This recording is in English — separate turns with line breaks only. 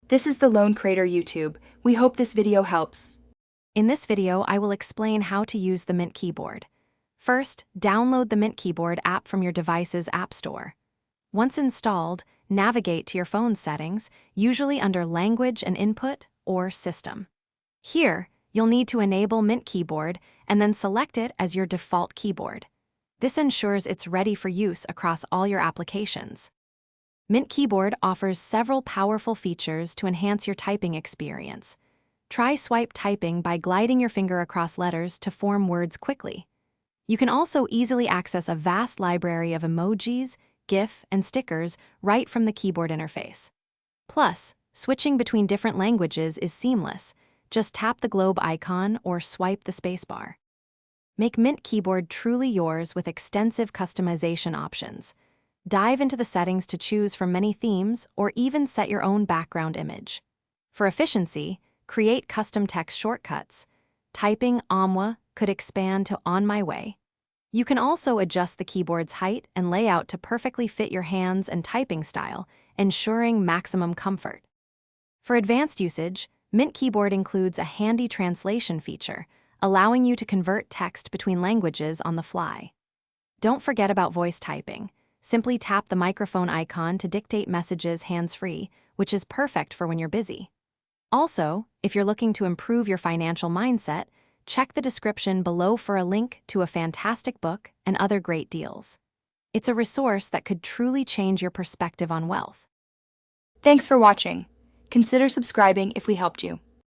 This is the Lone Creator YouTube. We hope this video helps.
In this video, I will explain how to use the Mint keyboard. First, download the Mint keyboard app from your device's app store. Once installed, navigate to your phone's settings, usually under Language and Input or System. Here, you'll need to enable Mint keyboard and then select it as your default keyboard. This ensures it's ready for use across all your applications. Mint keyboard offers several powerful features to enhance your typing experience. Try swipe typing by gliding your finger across letters to form words quickly. You can also easily access a vast library of emojis, GIF, and stickers right from the keyboard interface. Plus, switching between different languages is seamless. Just tap the globe icon or swipe the spacebar. Make Mint keyboard truly yours with extensive customization options. Dive into the settings to choose from many themes or even set your own background image. For efficiency, create custom text shortcuts. Typing "Amwa" could expand to "On my way." You can also adjust the keyboard's height and layout to perfectly fit your hands and typing style, ensuring maximum comfort. For advanced usage, Mint keyboard includes a handy translation feature, allowing you to convert text between languages on the fly. Don't forget about voice typing. Simply tap the microphone icon to dictate messages hands-free, which is perfect for when you're busy. Also, if you're looking to improve your financial mindset, check the description below for a link to a fantastic book and other great deals. It's a resource that could truly change your perspective on wealth.
Thanks for watching. Consider subscribing if we helped you.